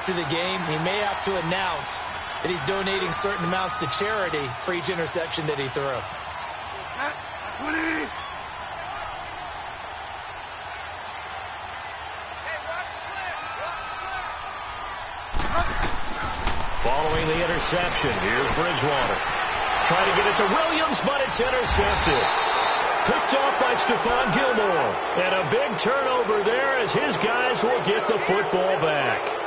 after the game, he may have to announce that he's donating certain amounts to charity for each interception that he threw. Following the interception, here's Bridgewater. Trying to get it to Williams, but it's intercepted. Picked off by Stephon Gilmore. And a big turnover there as his guys will get the football back.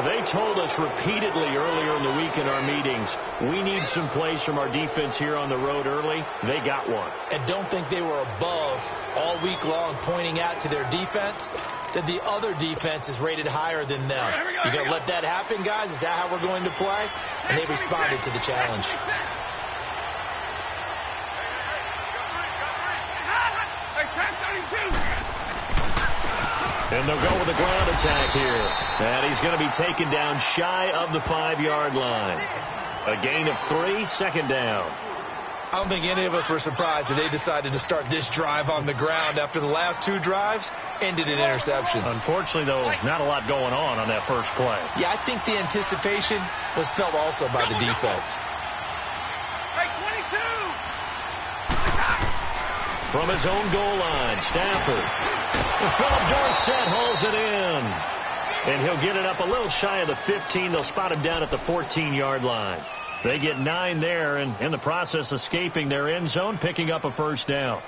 They told us repeatedly earlier in the week in our meetings, we need some plays from our defense here on the road early. They got one. And don't think they were above all week long pointing out to their defense that the other defense is rated higher than them. You going to let that happen, guys? Is that how we're going to play? And they responded to the challenge. And they'll go with a ground attack here. And he's going to be taken down shy of the 5-yard line. A gain of 3, second down. I don't think any of us were surprised that they decided to start this drive on the ground after the last 2 drives ended in interceptions. Unfortunately, though, not a lot going on that first play. Yeah, I think the anticipation was felt also by the defense. From his own goal line, Stafford. And Philip Dorsett hauls it in. And he'll get it up a little shy of the 15. They'll spot him down at the 14-yard line. They get 9 there, and in the process escaping their end zone, picking up a first down.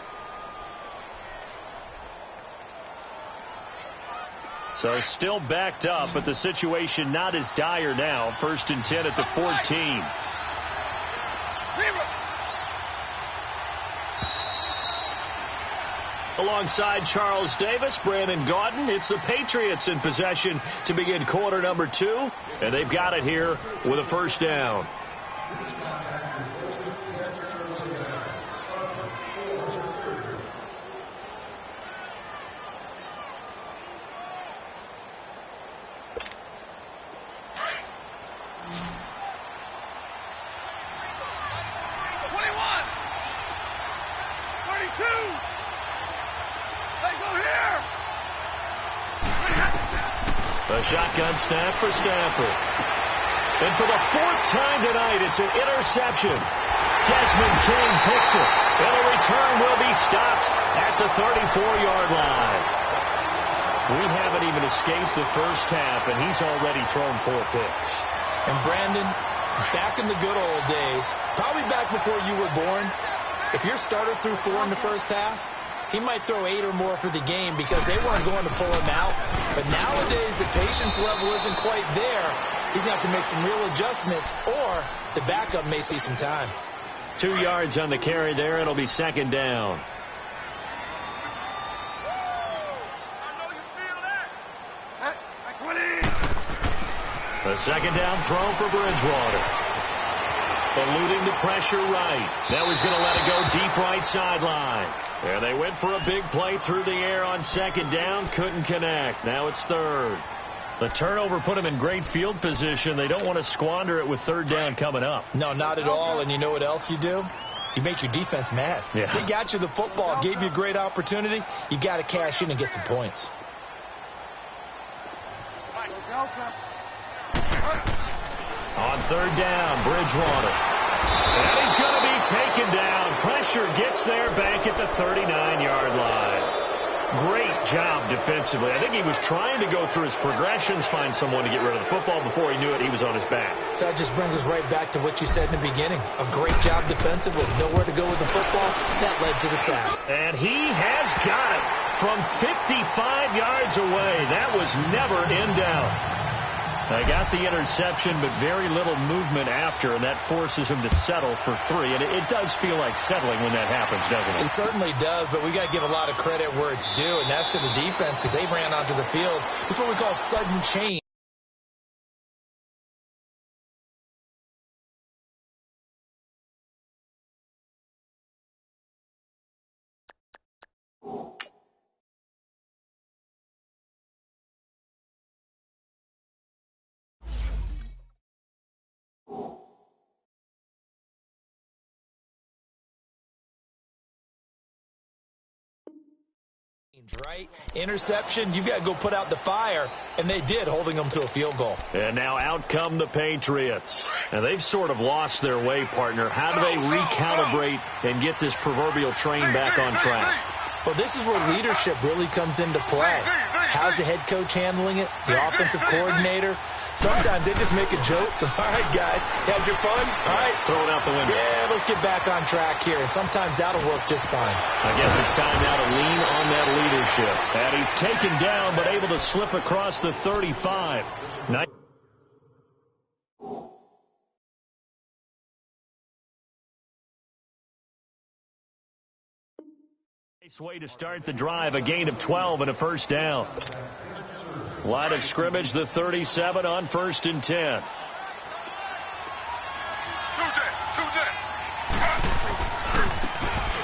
So still backed up, but the situation not as dire now. 1st and 10 at the 14. Alongside Charles Davis, Brandon Gaudin, it's the Patriots in possession to begin quarter number 2, and they've got it here with a first down. A shotgun snap for Stafford. And for the 4th time tonight, it's an interception. Desmond King picks it. And a return will be stopped at the 34-yard line. We haven't even escaped the first half, and he's already thrown 4 picks. And Brandon, back in the good old days, probably back before you were born, if your starter threw 4 in the first half, he might throw 8 or more for the game because they weren't going to pull him out. But nowadays, the patience level isn't quite there. He's going to have to make some real adjustments, or the backup may see some time. 2 yards on the carry there. It'll be second down. A second down throw for Bridgewater. Eluding the pressure right. Now he's going to let it go deep right sideline. And they went for a big play through the air on second down. Couldn't connect. Now it's 3rd. The turnover put them in great field position. They don't want to squander it with 3rd down coming up. No, not at all. And you know what else you do? You make your defense mad. Yeah. They got you the football, gave you a great opportunity. You got to cash in and get some points. On 3rd down, Bridgewater. And he's going to be taken down. Pressure gets there back at the 39-yard line. Great job defensively. I think he was trying to go through his progressions, find someone to get rid of the football. Before he knew it, he was on his back. So that just brings us right back to what you said in the beginning. A great job defensively. Nowhere to go with the football. That led to the sack. And he has got it from 55 yards away. That was never in doubt. I got the interception, but very little movement after, and that forces him to settle for 3. And it does feel like settling when that happens, doesn't it? It certainly does, but we got to give a lot of credit where it's due, and that's to the defense because they ran onto the field. It's what we call sudden change. Right? Interception, you've got to go put out the fire, and they did, holding them to a field goal. And now out come the Patriots. And they've sort of lost their way, partner. How do they recalibrate and get this proverbial train back on track? Well, this is where leadership really comes into play. How's the head coach handling it? The offensive coordinator? Sometimes they just make a joke. All right, guys, had your fun? All right. Throw it out the window. Yeah, let's get back on track here. And sometimes that'll work just fine. I guess it's time now to lean on that leadership. And he's taken down, but able to slip across the 35. Nice way to start the drive. A gain of 12 and a first down. Line of scrimmage, the 37 on 1st and 10.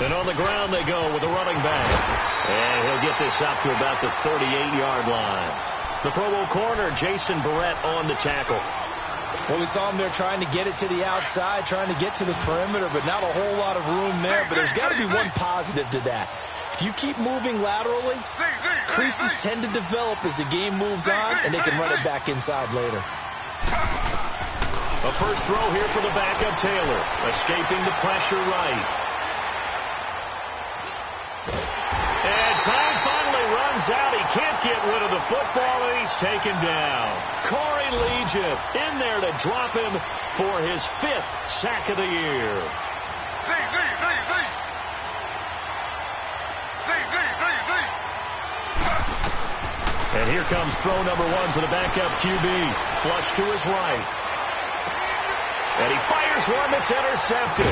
And on the ground they go with a running back. And he'll get this up to about the 38-yard line. The Pro Bowl corner, Jason Barrett, on the tackle. Well, we saw him there trying to get it to the outside, trying to get to the perimeter, but not a whole lot of room there. But there's got to be one positive to that. If you keep moving laterally, creases tend to develop as the game moves on, and they can run it back inside later. A first throw here for the backup Taylor, escaping the pressure right. And time finally runs out. He can't get rid of the football, and he's taken down. Corey Legion in there to drop him for his 5th sack of the year. And here comes throw number 1 for the backup QB. Flush to his right. And he fires one that's intercepted.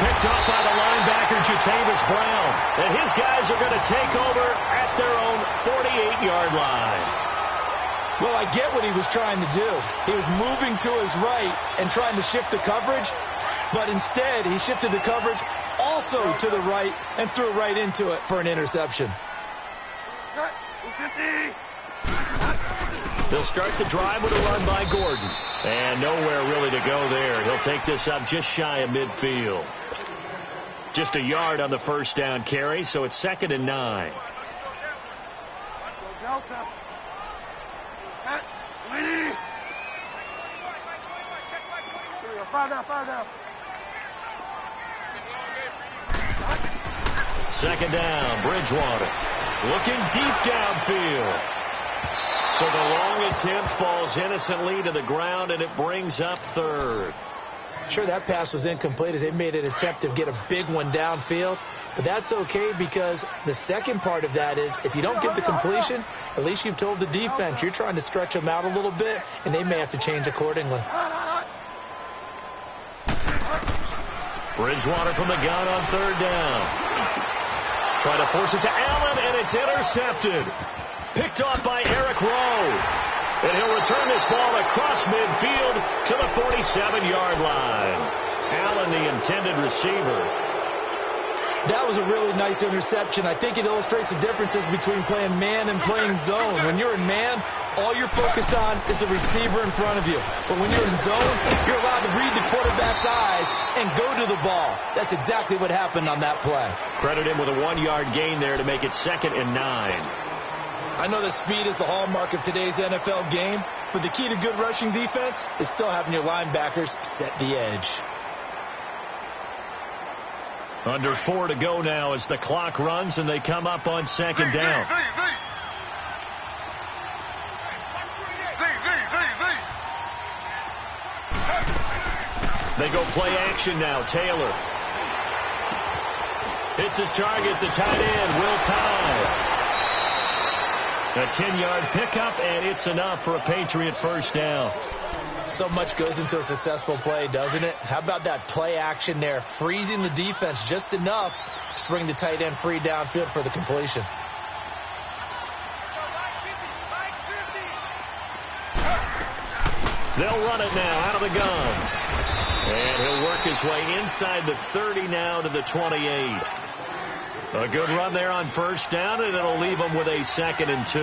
Picked up by the linebacker, Jatavis Brown. And his guys are going to take over at their own 48-yard line. Well, I get what he was trying to do. He was moving to his right and trying to shift the coverage. But instead, he shifted the coverage also to the right and threw right into it for an interception. They'll start the drive with a run by Gordon. And nowhere really to go there. He'll take this up just shy of midfield. Just a yard on the first down carry, so it's 2nd and 9. Second down, Bridgewater. Looking deep downfield. So the long attempt falls innocently to the ground, and it brings up 3rd. Sure, that pass was incomplete as they made an attempt to get a big one downfield. But that's okay because the second part of that is if you don't get the completion, at least you've told the defense you're trying to stretch them out a little bit, and they may have to change accordingly. Bridgewater from the gun on 3rd down. Trying to force it to Allen, and it's intercepted. Picked off by Eric Rowe. And he'll return this ball across midfield to the 47-yard line. Allen, the intended receiver. That was a really nice interception. I think it illustrates the differences between playing man and playing zone. When you're in man, all you're focused on is the receiver in front of you. But when you're in zone, you're allowed to read the quarterback's eyes and go to the ball. That's exactly what happened on that play. Credit him with a 1-yard gain there to make it 2nd and 9. I know that speed is the hallmark of today's NFL game, but the key to good rushing defense is still having your linebackers set the edge. Under 4 to go now as the clock runs and they come up on 2nd down. They go play action now. Taylor hits his target, the tight end, Will Tye. A 10-yard pickup, and it's enough for a Patriot first down. So much goes into a successful play, doesn't it? How about that play action there, freezing the defense just enough to bring the tight end free downfield for the completion. They'll run it now out of the gun. And he'll work his way inside the 30 now to the 28. A good run there on first down, and it'll leave them with a 2nd and 2.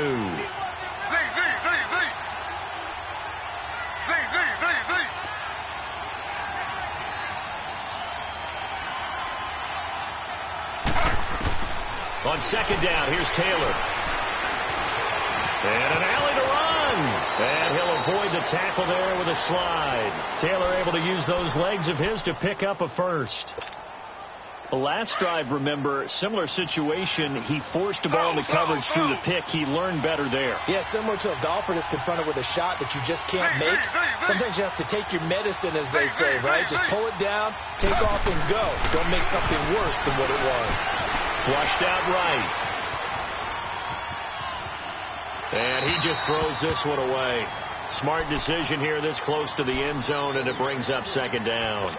On second down, here's Taylor. And an alley to run. And he'll avoid the tackle there with a slide. Taylor able to use those legs of his to pick up a first. The last drive, remember, similar situation. He forced the ball into coverage through the pick. He learned better there. Yeah, similar to a golfer that's confronted with a shot that you just can't make. Sometimes you have to take your medicine, as they say, right? Just pull it down, take off, and go. Don't make something worse than what it was. Flushed out right. And he just throws this one away. Smart decision here this close to the end zone, and it brings up second down.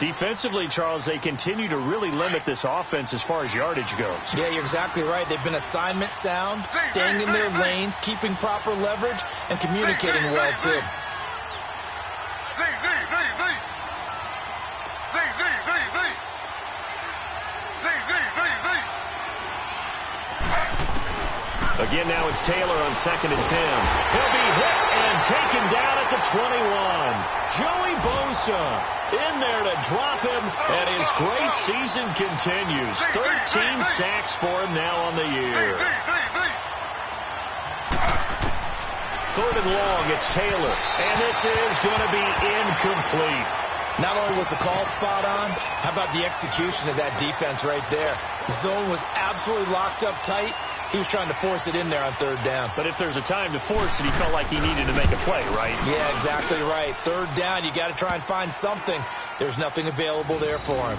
Defensively, Charles, they continue to really limit this offense as far as yardage goes. Yeah, you're exactly right. They've been assignment sound, staying in their lanes, keeping proper leverage, and communicating well, too. Again, now it's Taylor on 2nd and 10. He'll be hit and taken down at the 21. Joey Bosa in there to drop him, and his great season continues. 13 sacks for him now on the year. 3rd and long, it's Taylor, and this is going to be incomplete. Not only was the call spot on, how about the execution of that defense right there? The zone was absolutely locked up tight. He was trying to force it in there on 3rd down. But if there's a time to force it, he felt like he needed to make a play, right? Yeah, exactly right. 3rd down, you got to try and find something. There's nothing available there for him.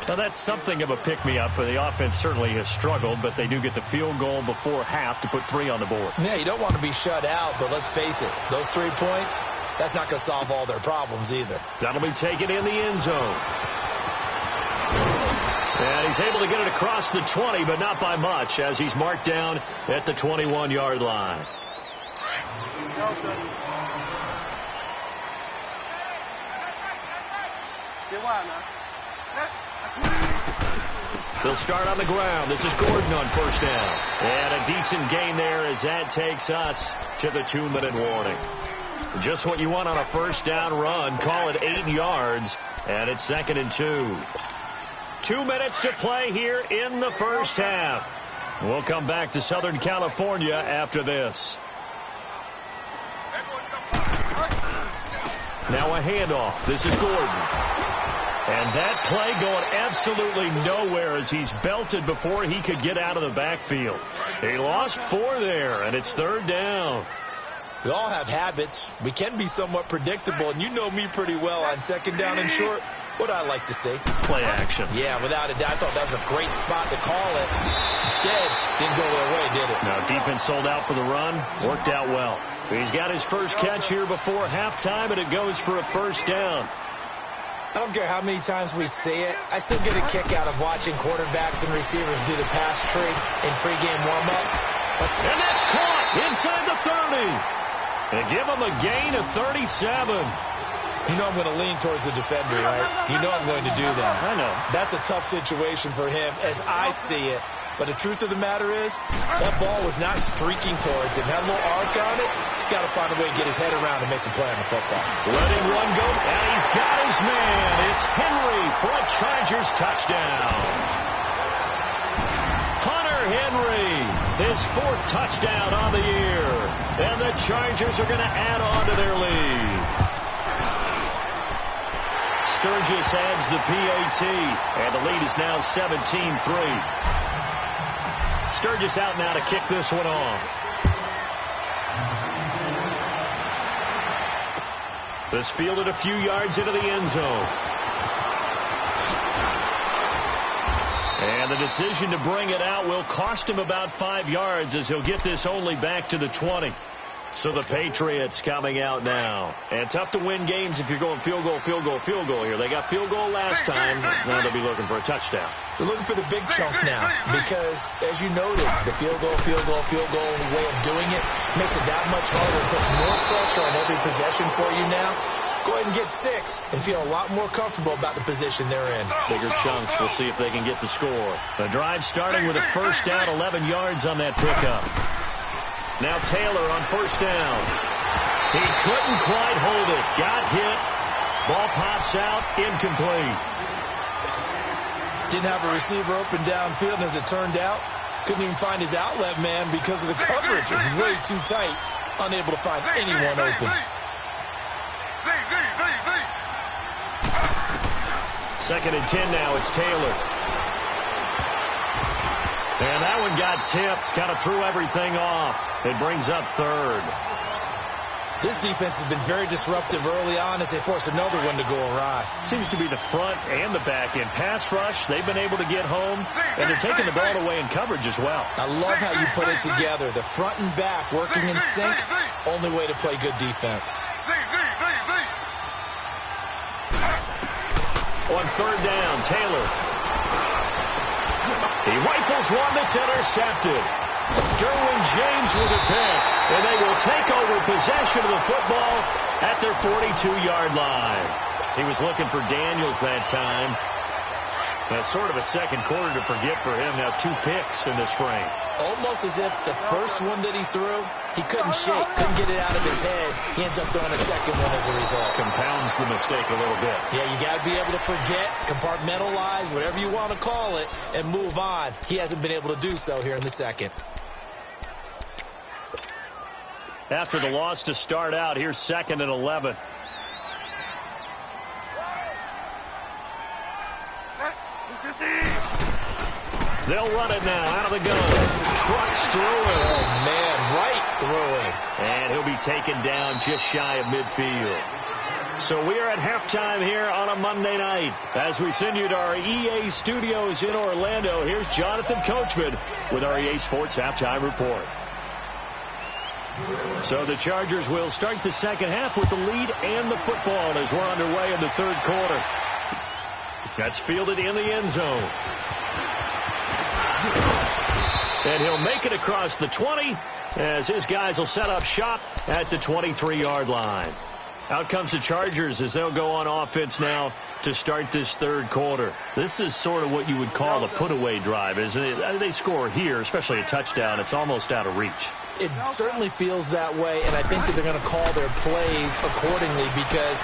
Now, that's something of a pick-me-up. The offense certainly has struggled, but they do get the field goal before half to put 3 on the board. Yeah, you don't want to be shut out, but let's face it, those 3 points, that's not going to solve all their problems either. That'll be taken in the end zone. And he's able to get it across the 20, but not by much, as he's marked down at the 21-yard line. They'll start on the ground. This is Gordon on 1st down. And a decent gain there as that takes us to the 2-minute warning. Just what you want on a 1st down run. Call it 8 yards, and it's 2nd and 2. 2 minutes to play here in the 1st half. We'll come back to Southern California after this. Now a handoff. This is Gordon. And that play going absolutely nowhere as he's belted before he could get out of the backfield. He lost 4 there, and it's 3rd down. We all have habits. We can be somewhat predictable, and you know me pretty well on 2nd down and short. What I like to see. Play action. Yeah, without a doubt. I thought that was a great spot to call it. Instead, didn't go their way, did it? No, defense sold out for the run. Worked out well. He's got his first catch here before halftime, and it goes for a 1st down. I don't care how many times we see it. I still get a kick out of watching quarterbacks and receivers do the pass tree in pregame warm-up. And that's caught inside the 30. And give him a gain of 37. You know I'm going to lean towards the defender, right? You know I'm going to do that. I know. That's a tough situation for him as I see it. But the truth of the matter is, that ball was not streaking towards him. Had a little arc on it. He's got to find a way to get his head around and make a play on the football. Letting one go, and he's got his man. It's Henry for a Chargers touchdown. Hunter Henry, his 4th touchdown on the year. And the Chargers are going to add on to their lead. Sturgis adds the PAT, and the lead is now 17-3. Sturgis out now to kick this one off. This fielded a few yards into the end zone. And the decision to bring it out will cost him about 5 yards as he'll get this only back to the 20. So the Patriots coming out now. And tough to win games if you're going field goal, field goal, field goal here. They got field goal last time. Now they'll be looking for a touchdown. They're looking for the big chunk now because, as you noted, the field goal way of doing it makes it that much harder. It puts more pressure on every possession for you now. Go ahead and get 6 and feel a lot more comfortable about the position they're in. Bigger chunks. We'll see if they can get the score. The drive starting with a 1st down, 11 yards on that pickup. Now Taylor on 1st down. He couldn't quite hold it. Got hit. Ball pops out. Incomplete. Didn't have a receiver open downfield, and as it turned out, Couldn't even find his outlet man because of the coverage. It was way too tight. Unable to find anyone open. Second and 10 now. It's Taylor. And that one got tipped. Kind of threw everything off. It brings up third. This defense has been very disruptive early on as they force another one to go awry. Seems to be the front and the back end. Pass rush, they've been able to get home, and they're taking the ball away in coverage as well. I love how you put it together. The front and back working in sync, only way to play good defense. On third down, Taylor. He rifles one that's intercepted. Derwin James with a pick, and they will take over possession of the football at their 42-yard line. He was looking for Daniels that time. That's sort of a second quarter to forget for him. Now 2 picks in this frame. Almost as if the first one that he threw, he couldn't shake, couldn't get it out of his head. He ends up throwing a second one as a result. Compounds the mistake a little bit. Yeah, you got to be able to forget, compartmentalize, whatever you want to call it, and move on. He hasn't been able to do so here in the second. After the loss to start out, here's 2nd and 11. They'll run it now out of the gun. Trucks through it. Oh, man, right through it. And he'll be taken down just shy of midfield. So we are at halftime here on a Monday night. As we send you to our EA studios in Orlando, here's Jonathan Coachman with our EA Sports Halftime Report. So the Chargers will start the second half with the lead and the football as we're underway in the third quarter. That's fielded in the end zone. And he'll make it across the 20 as his guys will set up shop at the 23-yard line. Out comes the Chargers as they'll go on offense now to start this third quarter. This is sort of what you would call a put-away drive, isn't it? They score here, especially a touchdown. It's almost out of reach. It certainly feels that way, and I think that they're going to call their plays accordingly because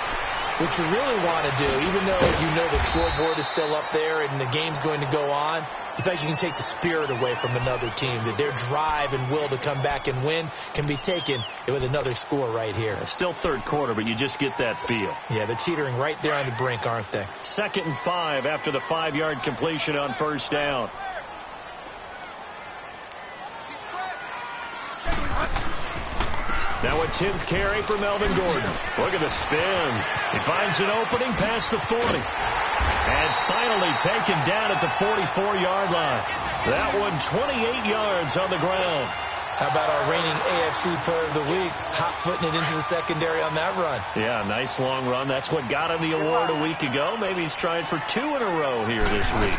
what you really want to do, even though you know the scoreboard is still up there and the game's going to go on, the fact you can take the spirit away from another team, that their drive and will to come back and win can be taken with another score right here. It's still third quarter, but you just get that feel. Yeah, they're teetering right there on the brink, aren't they? 2nd and 5 after the 5-yard completion on first down. Now a 10th carry for Melvin Gordon. Look at the spin. He finds an opening past the 40. And finally taken down at the 44-yard line. That one 28 yards on the ground. How about our reigning AFC Player of the Week, hot-footing it into the secondary on that run? Yeah, nice long run. That's what got him the award a week ago. Maybe he's trying for 2 in a row here this week.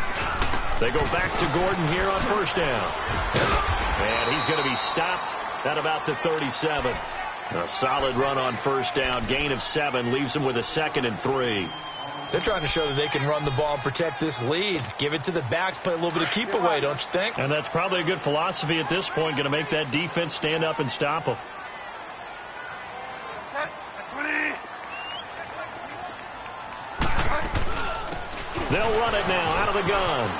They go back to Gordon here on first down. And he's going to be stopped at about the 37. A solid run on first down. Gain of 7 leaves him with a 2nd and 3. They're trying to show that they can run the ball and protect this lead. Give it to the backs, play a little bit of keep away, don't you think? And that's probably a good philosophy at this point. Going to make that defense stand up and stop them. They'll run it now out of the gun.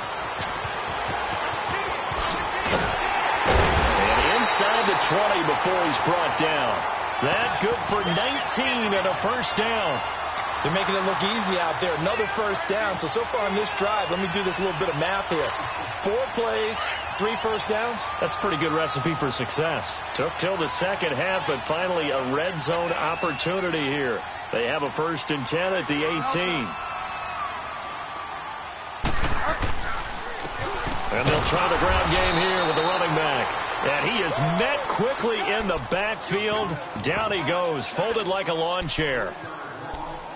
And inside the 20 before he's brought down. That good for 19 and a first down. They're making it look easy out there. Another first down. So far on this drive, let me do this little bit of math here. 4 plays, 3 first downs. That's a pretty good recipe for success. Took till the second half, but finally a red zone opportunity here. They have a 1st and 10 at the 18. And they'll try the ground game here with the running back. And he is met quickly in the backfield. Down he goes, folded like a lawn chair.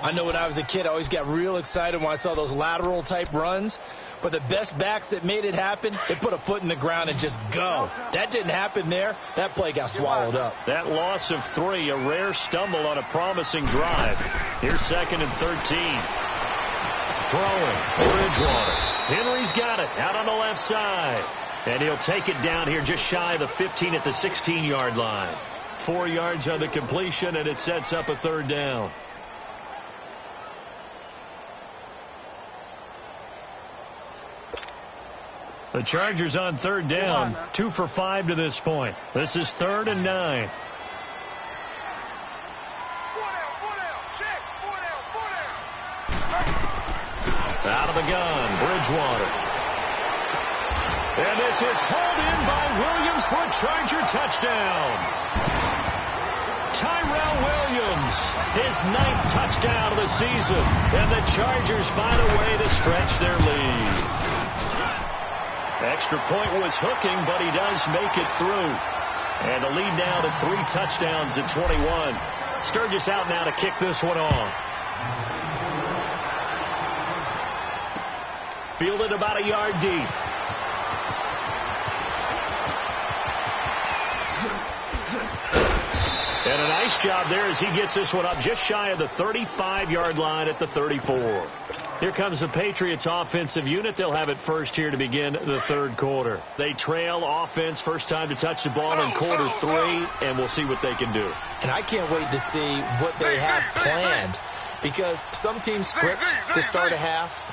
I know when I was a kid, I always got real excited when I saw those lateral type runs. But the best backs that made it happen, they put a foot in the ground and just go. That didn't happen there. That play got swallowed up. That loss of 3, a rare stumble on a promising drive. Here's 2nd and 13. Throwing, Bridgewater. Henry's got it out on the left side. And he'll take it down here just shy of the 15 at the 16-yard line. 4 yards on the completion, and it sets up a 3rd down. The Chargers on third down, 2 for 5 to this point. This is 3rd and 9. Out of the gun, Bridgewater. And this is hauled in by Williams for a Charger touchdown. Tyrell Williams, his 9th touchdown of the season. And the Chargers find a way to stretch their lead. Extra point was hooking, but he does make it through. And the lead now to 3 touchdowns at 21. Sturgis out now to kick this one off. Fielded about a yard deep. And a nice job there as he gets this one up just shy of the 35-yard line at the 34. Here comes the Patriots offensive unit. They'll have it first here to begin the third quarter. They trail offense, first time to touch the ball in quarter 3, and we'll see what they can do. And I can't wait to see what they have planned, because some teams script to start a half.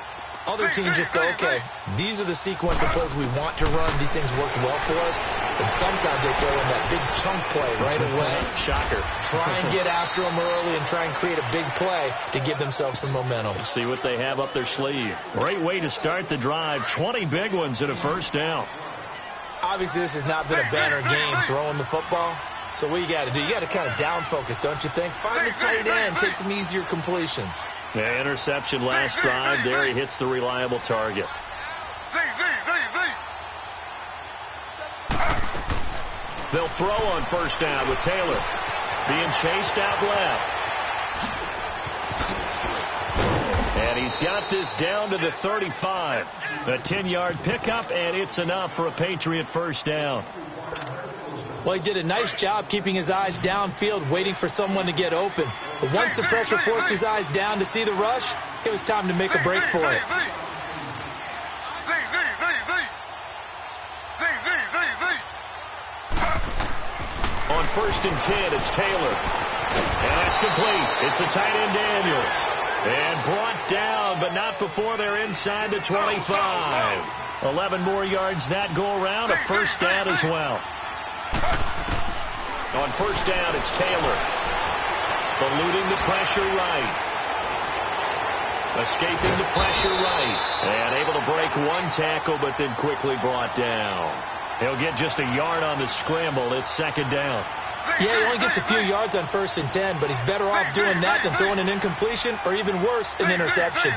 Other teams just go, okay, these are the sequence of plays we want to run. These things worked well for us. And sometimes they throw in that big chunk play right away. Shocker. Try and get after them early and try and create a big play to give themselves some momentum. See what they have up their sleeve. Great way to start the drive. 20 big ones and a first down. Obviously, this has not been a banner game throwing the football. So what you got to do, you got to kind of down focus, don't you think? Find the tight end, take some easier completions. Yeah, interception last drive. There he hits the reliable target. They'll throw on first down with Taylor. Being chased out left. And he's got this down to the 35. A 10-yard pickup, and it's enough for a Patriot first down. Well, he did a nice job keeping his eyes downfield, waiting for someone to get open. But once the pressure forced his eyes down to see the rush, it was time to make a break for it. On 1st and 10, it's Taylor. And that's complete. It's the tight end Daniels. And brought down, but not before they're inside the 25. 11 more yards that go around, a first down as well. On first down, it's Taylor. Eluding the pressure right. Escaping the pressure right. And able to break one tackle, but then quickly brought down. He'll get just a yard on the scramble. It's second down. Yeah, he only gets a few yards on 1st and 10, but he's better off doing that than throwing an incompletion, or even worse, an interception.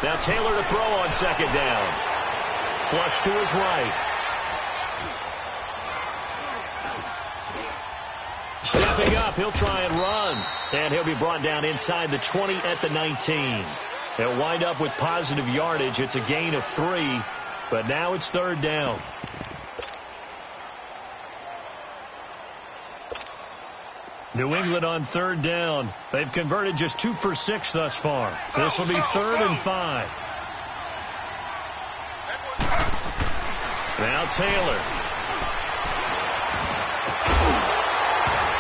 Now Taylor to throw on second down. Flush to his right. Stepping up, he'll try and run. And he'll be brought down inside the 20 at the 19. He'll wind up with positive yardage. It's a gain of 3, but now it's third down. New England on third down. They've converted just 2 for 6 thus far. This will be 3rd and 5. Now Taylor.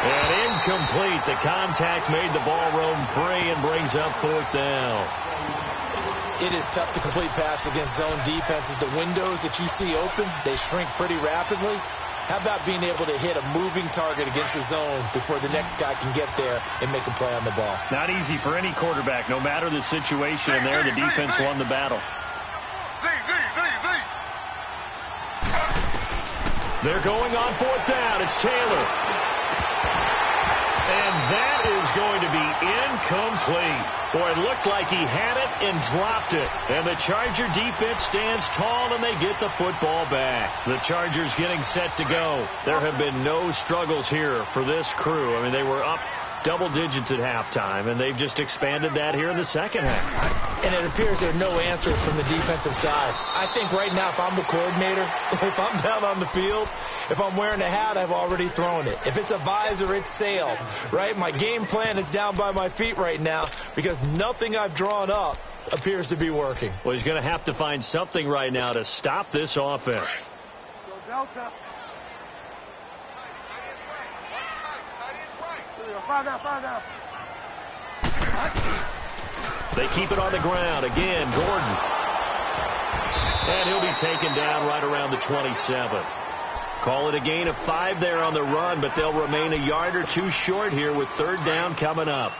And incomplete. The contact made the ball roam free and brings up 4th down. It is tough to complete pass against zone defenses. The windows that you see open, they shrink pretty rapidly. How about being able to hit a moving target against the zone before the next guy can get there and make a play on the ball? Not easy for any quarterback, no matter the situation. And there, the defense won the battle. They're going on 4th down. It's Taylor. And that is going to be incomplete. Boy, it looked like he had it and dropped it. And the Charger defense stands tall, and they get the football back. The Chargers getting set to go. There have been no struggles here for this crew. I mean, they were up double digits at halftime, and they've just expanded that here in the second half. And it appears there are no answers from the defensive side. I think right now, if I'm the coordinator, if I'm down on the field, if I'm wearing a hat, I've already thrown it. If it's a visor, it's sailed, right? My game plan is down by my feet right now because nothing I've drawn up appears to be working. Well, he's going to have to find something right now to stop this offense. Delta. They keep it on the ground. Again, Gordon. And he'll be taken down right around the 27. Call it a gain of 5 there on the run, but they'll remain a yard or two short here with third down coming up.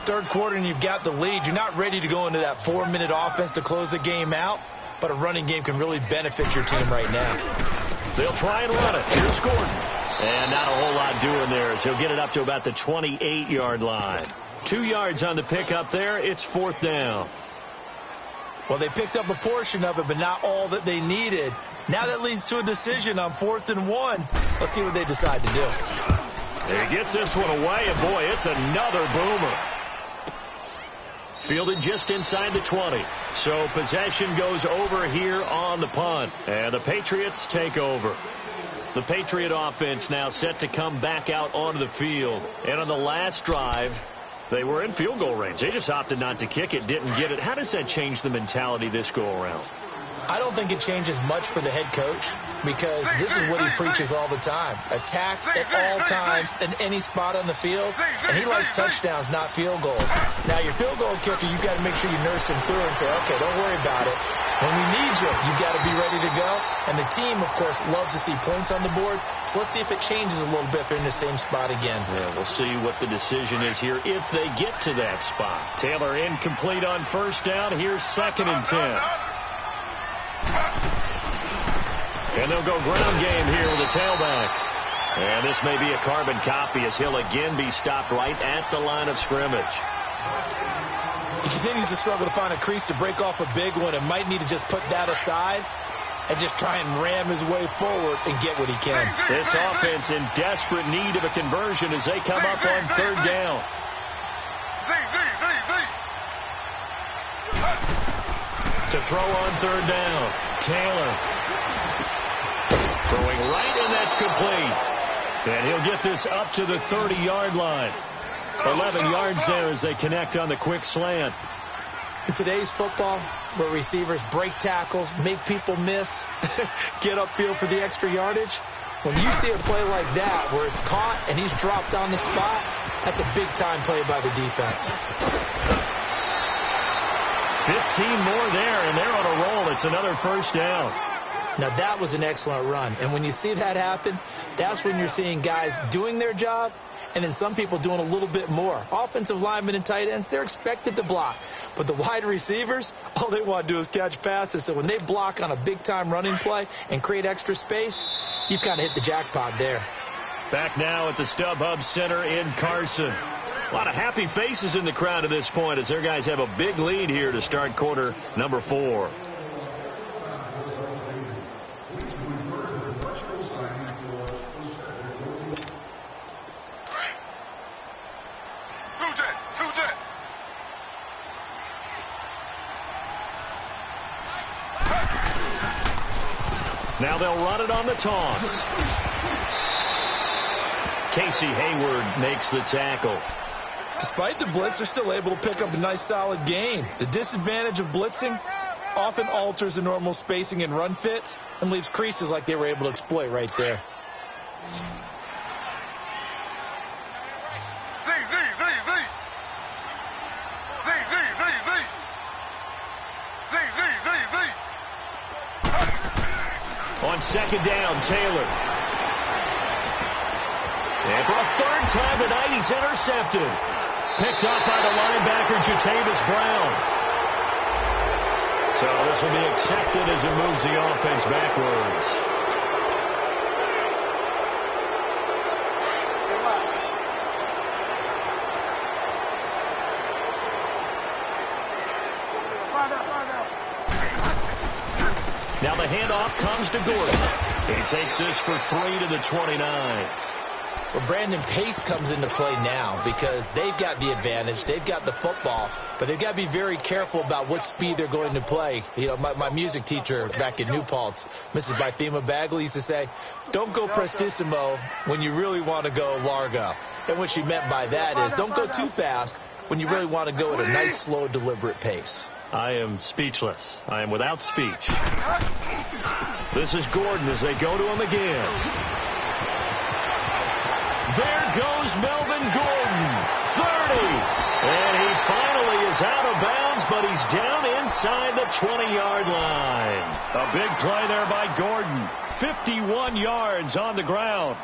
Third quarter and you've got the lead. You're not ready to go into that 4-minute offense to close the game out, but a running game can really benefit your team right now. They'll try and run it. Here's Gordon. And not a whole lot doing there as he'll get it up to about the 28-yard line. 2 yards on the pickup there. It's fourth down. Well, they picked up a portion of it, but not all that they needed. Now that leads to a decision on 4th and 1. Let's see what they decide to do. He gets this one away, and boy, it's another boomer. Fielded just inside the 20. So possession goes over here on the punt. And the Patriots take over. The Patriot offense now set to come back out onto the field. And on the last drive, they were in field goal range. They just opted not to kick it, didn't get it. How does that change the mentality this go around? I don't think it changes much for the head coach because this is what he preaches all the time. Attack at all times in any spot on the field, and he likes touchdowns, not field goals. Now, your field goal kicker, you've got to make sure you nurse him through and say, okay, don't worry about it. When we need you, you've got to be ready to go. And the team, of course, loves to see points on the board. So let's see if it changes a little bit if they're in the same spot again. Yeah, we'll see what the decision is here if they get to that spot. Taylor incomplete on first down. Here's 2nd and 10. And they'll go ground game here with a tailback. And this may be a carbon copy as he'll again be stopped right at the line of scrimmage. He continues to struggle to find a crease to break off a big one and might need to just put that aside and just try and ram his way forward and get what he can. This offense in desperate need of a conversion as they come up on third down. To throw on third down, Taylor. Throwing right, and that's complete. And he'll get this up to the 30-yard line. 11 yards there as they connect on the quick slant. In today's football, where receivers break tackles, make people miss, get upfield for the extra yardage, when you see a play like that where it's caught and he's dropped on the spot, that's a big-time play by the defense. 15 more there, and they're on a roll. It's another first down. Now, that was an excellent run. And when you see that happen, that's when you're seeing guys doing their job and then some people doing a little bit more. Offensive linemen and tight ends, they're expected to block. But the wide receivers, all they want to do is catch passes. So when they block on a big-time running play and create extra space, you've kind of hit the jackpot there. Back now at the StubHub Center in Carson. A lot of happy faces in the crowd at this point as their guys have a big lead here to start quarter number 4. Now they'll run it on the toss. Casey Hayward makes the tackle. Despite the blitz, they're still able to pick up a nice solid gain. The disadvantage of blitzing often alters the normal spacing and run fits and leaves creases like they were able to exploit right there. On second down, Taylor. And for a third time tonight, he's intercepted. Picked up by the linebacker, Jatavis Brown. So this will be accepted as it moves the offense backwards. Now the handoff comes to Gordon. He takes this for 3 to the 29. Well, Brandon, pace comes into play now because they've got the advantage. They've got the football, but they've got to be very careful about what speed they're going to play. You know, my music teacher back in New Paltz, Mrs. Bythema Bagley, used to say, don't go prestissimo when you really want to go largo. And what she meant by that is don't go too fast when you really want to go at a nice, slow, deliberate pace. I am speechless. I am without speech. This is Gordon as they go to him again. There goes Melvin Gordon, 30. And he finally is out of bounds, but he's down inside the 20-yard line. A big play there by Gordon. 51 yards on the ground.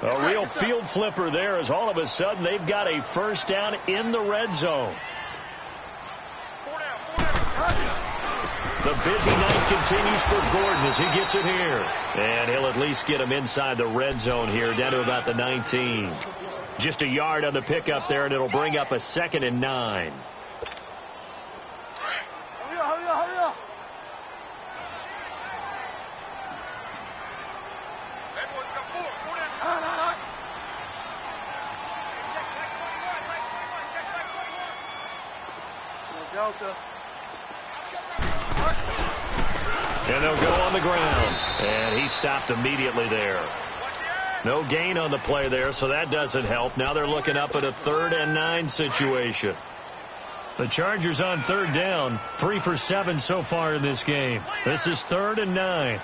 A real field flipper there, as all of a sudden they've got a first down in the red zone. The busy night continues for Gordon as he gets it here. And he'll at least get him inside the red zone here, down to about the 19. Just a yard on the pickup there, and it'll bring up a 2nd and 9. Hurry up. Delta. And they'll go on the ground. And he stopped immediately there. No gain on the play there, so that doesn't help. Now they're looking up at a 3rd and 9 situation. The Chargers on 3rd down, 3 for 7 so far in this game. This is 3rd and 9.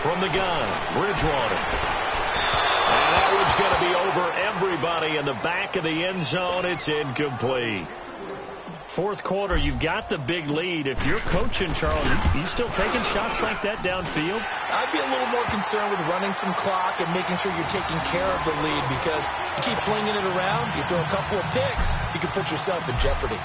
From the gun, Bridgewater. And that one's going to be over everybody in the back of the end zone. It's incomplete. Fourth quarter, you've got the big lead. If you're coaching, Charles, you still taking shots like that downfield? I'd be a little more concerned with running some clock and making sure you're taking care of the lead, because you keep flinging it around, you throw a couple of picks, you can put yourself in jeopardy.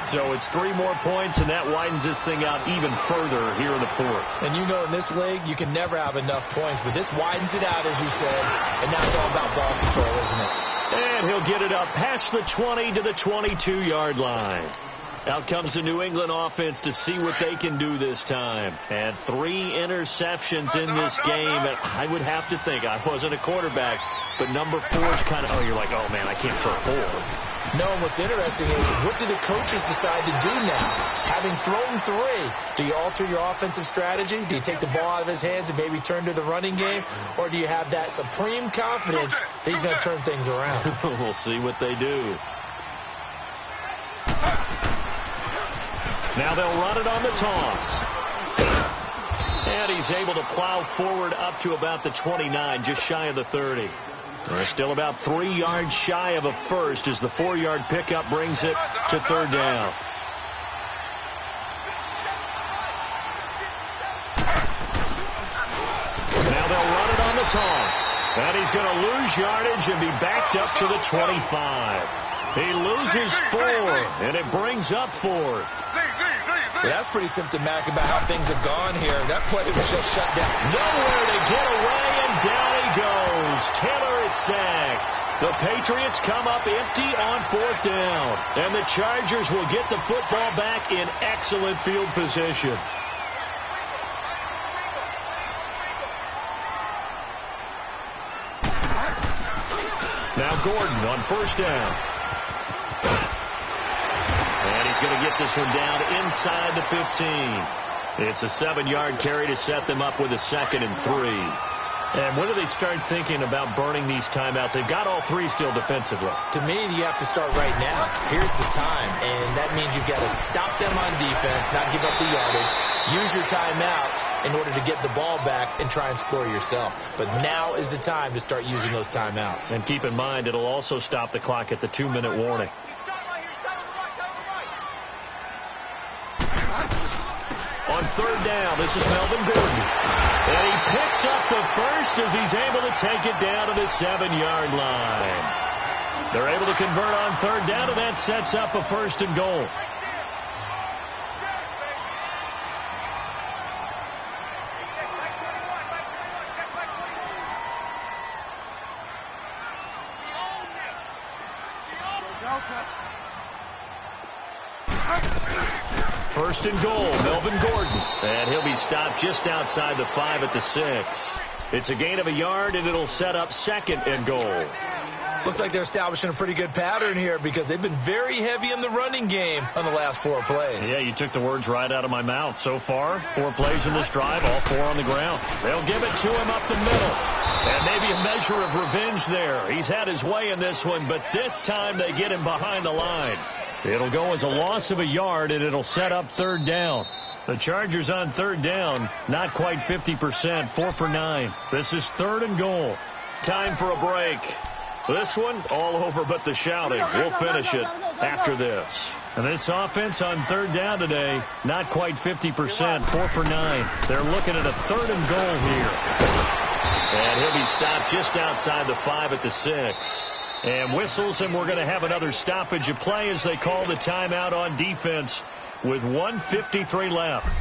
So it's 3 more points, and that widens this thing out even further here in the fourth. And you know, in this league, you can never have enough points, but this widens it out, as you said, and now it's all about ball control, isn't it? And he'll get it up past the 20 to the 22-yard line. Out comes the New England offense to see what they can do this time. And 3 interceptions in this game. And I would have to think, I wasn't a quarterback, but number 4 is kind of, oh, you're like, oh, man, I can't throw 4. No, and what's interesting is, what do the coaches decide to do now? Having thrown 3, do you alter your offensive strategy? Do you take the ball out of his hands and maybe turn to the running game? Or do you have that supreme confidence that he's going to turn things around? We'll see what they do. Now they'll run it on the toss. And he's able to plow forward up to about the 29, just shy of the 30. They're still about 3 yards shy of a first as the 4-yard pickup brings it to 3rd down. Now they'll run it on the toss. And he's going to lose yardage and be backed up to the 25. He loses 4, and it brings up 4th. Well, that's pretty symptomatic about how things have gone here. That play was just shut down. Nowhere to get away, and down he goes. Taylor is sacked. The Patriots come up empty on 4th down. And the Chargers will get the football back in excellent field position. Now Gordon on 1st down. And he's going to get this one down inside the 15. It's a 7-yard carry to set them up with a 2nd and 3. And when do they start thinking about burning these timeouts? They've got all 3 still defensively. To me, you have to start right now. Here's the time, and that means you've got to stop them on defense, not give up the yardage, use your timeouts in order to get the ball back and try and score yourself. But now is the time to start using those timeouts. And keep in mind, it'll also stop the clock at the 2-minute warning. On 3rd down, this is Melvin Gordon. And he picks up the first as he's able to take it down to the 7-yard line. They're able to convert on 3rd down, and that sets up a 1st and goal. First and goal, Melvin Gordon. And he'll be stopped just outside the 5 at the 6. It's a gain of a yard, and it'll set up 2nd and goal. Looks like they're establishing a pretty good pattern here, because they've been very heavy in the running game on the last 4 plays. Yeah, you took the words right out of my mouth. So far, 4 plays in this drive, all 4 on the ground. They'll give it to him up the middle. And maybe a measure of revenge there. He's had his way in this one, but this time they get him behind the line. It'll go as a loss of a yard, and it'll set up 3rd down. The Chargers on 3rd down, not quite 50%, 4 for 9. This is 3rd and goal. Time for a break. This one all over but the shouting. We'll finish it after this. And this offense on 3rd down today, not quite 50%, 4 for 9. They're looking at a 3rd and goal here. And he'll be stopped just outside the 5 at the 6. And whistles, and we're going to have another stoppage of play as they call the timeout on defense with 1:53 left.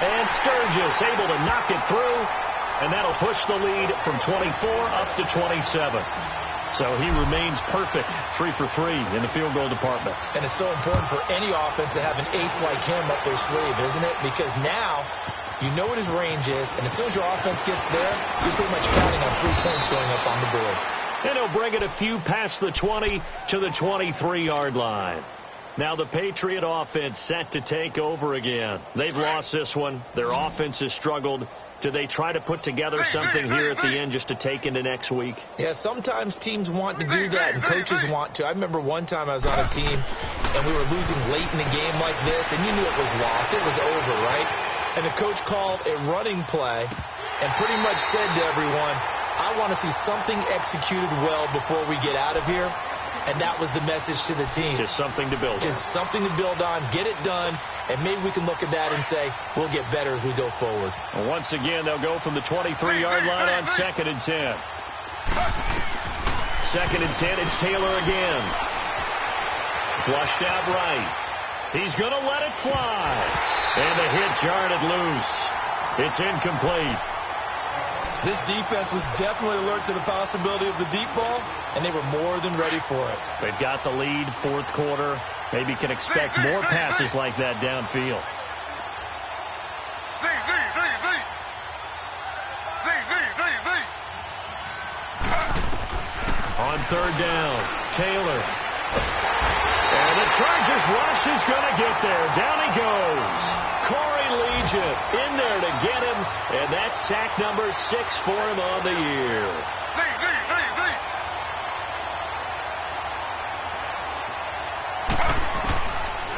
And Sturgis able to knock it through, and that'll push the lead from 24 up to 27. So he remains perfect, 3 for 3 in the field goal department. And it's so important for any offense to have an ace like him up their sleeve, isn't it? Because now you know what his range is, and as soon as your offense gets there, you're pretty much counting on 3 points going up on the board. And he'll bring it a few past the 20 to the 23-yard line. Now the Patriot offense set to take over again. They've lost this one. Their offense has struggled. Do they try to put together something here at the end just to take into next week? Yeah, sometimes teams want to do that, and coaches want to. I remember one time I was on a team, and we were losing late in a game like this, and you knew it was lost. It was over, right? And the coach called a running play and pretty much said to everyone, I want to see something executed well before we get out of here. And that was the message to the team. Just something to build on. Just something to build on, get it done, and maybe we can look at that and say we'll get better as we go forward. Well, once again, they'll go from the 23-yard line on 2nd and 10. 2nd and 10, it's Taylor again. Flushed out right. He's going to let it fly. And the hit jarred it loose. It's incomplete. This defense was definitely alert to the possibility of the deep ball, and they were more than ready for it. They've got the lead, 4th quarter. Maybe can expect more passes like that downfield. On 3rd down, Taylor. And the Chargers rush is going to get there. Down he goes. Corey Legion in there to get him, and that's sack number 6 for him on the year.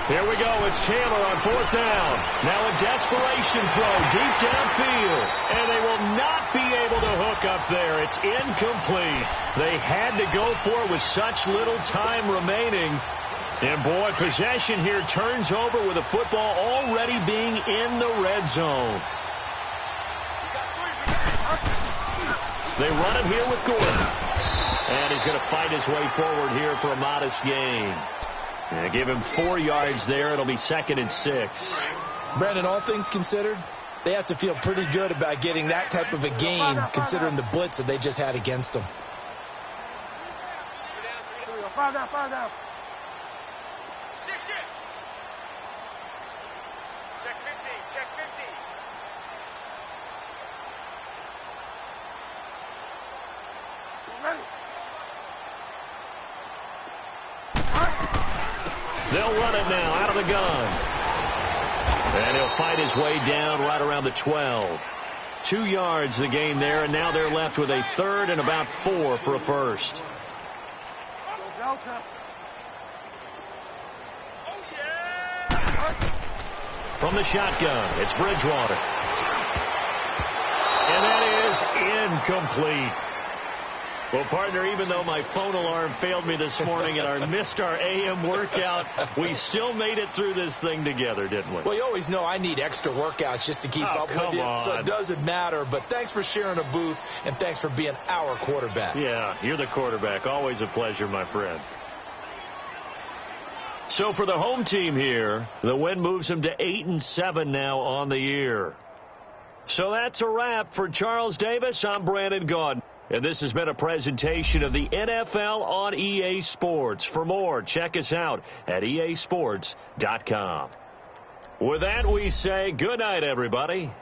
Here we go. It's Chandler on 4th down. Now a desperation throw deep downfield, and they will not be able to hook up there. It's incomplete. They had to go for it with such little time remaining. And, boy, possession here turns over with the football already being in the red zone. They run it here with Gordon. And he's going to fight his way forward here for a modest gain. And give him 4 yards there. It'll be 2nd and 6. Brandon, all things considered, they have to feel pretty good about getting that type of a gain considering the blitz that they just had against them. Foul down. Check 50. Ready. They'll run it now out of the gun. And he'll fight his way down right around the 12. 2 yards the gain there, and now they're left with a 3rd and about 4 for a first. Delta. From the shotgun, it's Bridgewater. And that is incomplete. Well, partner, even though my phone alarm failed me this morning and I missed our AM workout, we still made it through this thing together, didn't we? Well, you always know I need extra workouts just to keep up with you, so it doesn't matter. But thanks for sharing a booth, and thanks for being our quarterback. Yeah, you're the quarterback. Always a pleasure, my friend. So for the home team here, the win moves them to 8-7 now on the year. So that's a wrap for Charles Davis. I'm Brandon Gaudin. And this has been a presentation of the NFL on EA Sports. For more, check us out at easports.com. With that, we say good night, everybody.